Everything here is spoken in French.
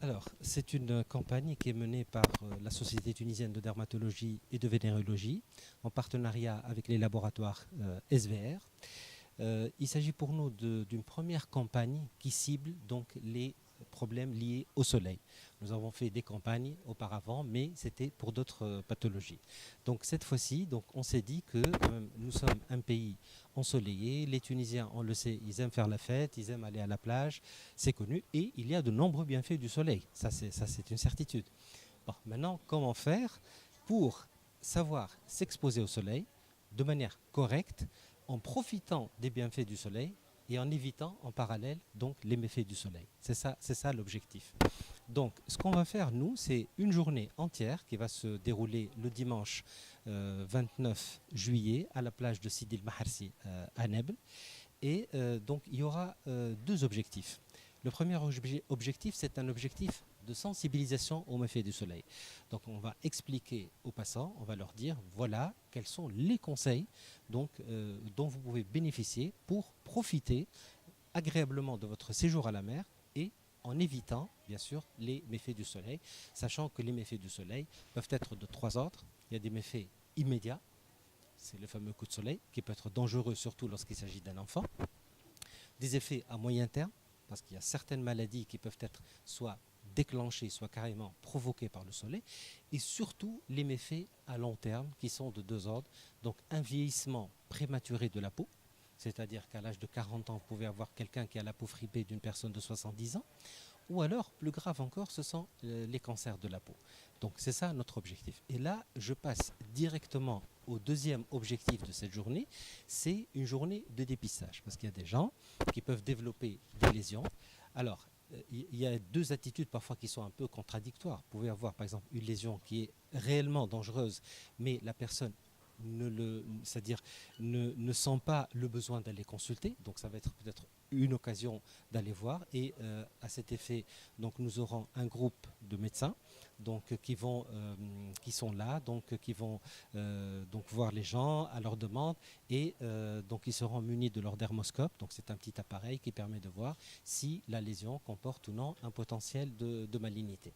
Alors, c'est une campagne qui est menée par la Société tunisienne de dermatologie et de vénérologie en partenariat avec les laboratoires SVR. Il s'agit pour nous d'une première campagne qui cible donc les problèmes liés au soleil. Nous avons fait des campagnes auparavant, mais c'était pour d'autres pathologies. Donc cette fois-ci, donc on s'est dit que nous sommes un pays ensoleillé. Les Tunisiens, on le sait, ils aiment faire la fête, ils aiment aller à la plage, c'est connu, et il y a de nombreux bienfaits du soleil. Ça, c'est une certitude. Bon, maintenant, comment faire pour savoir s'exposer au soleil de manière correcte en profitant des bienfaits du soleil et en évitant en parallèle donc les méfaits du soleil. C'est ça l'objectif. Donc ce qu'on va faire nous, c'est une journée entière qui va se dérouler le dimanche 29 juillet à la plage de Sidi El Maharsi à Nebel. Et donc il y aura deux objectifs. Le premier objectif, c'est un objectif de sensibilisation aux méfaits du soleil. Donc on va expliquer aux passants, on va leur dire voilà quels sont les conseils donc, dont vous pouvez bénéficier pour profiter agréablement de votre séjour à la mer et en évitant bien sûr les méfaits du soleil, sachant que les méfaits du soleil peuvent être de trois ordres. Il y a des méfaits immédiats, c'est le fameux coup de soleil qui peut être dangereux surtout lorsqu'il s'agit d'un enfant. Des effets à moyen terme, parce qu'il y a certaines maladies qui peuvent être soit déclenchées, soit carrément provoquées par le soleil, et surtout les méfaits à long terme qui sont de deux ordres. Donc un vieillissement prématuré de la peau, c'est-à-dire qu'à l'âge de 40 ans, vous pouvez avoir quelqu'un qui a la peau fripée d'une personne de 70 ans, ou alors, plus grave encore, ce sont les cancers de la peau. Donc c'est ça notre objectif. Et là, je passe directement au deuxième objectif de cette journée, c'est une journée de dépistage. Parce qu'il y a des gens qui peuvent développer des lésions. Alors, il y a deux attitudes parfois qui sont un peu contradictoires. Vous pouvez avoir par exemple une lésion qui est réellement dangereuse, mais la personne c'est-à-dire ne sent pas le besoin d'aller consulter. Donc ça va être peut-être une occasion d'aller voir. Et à cet effet, donc nous aurons un groupe de médecins donc qui sont là, donc qui vont donc voir les gens à leur demande et donc ils seront munis de leur dermoscope. Donc c'est un petit appareil qui permet de voir si la lésion comporte ou non un potentiel de malignité.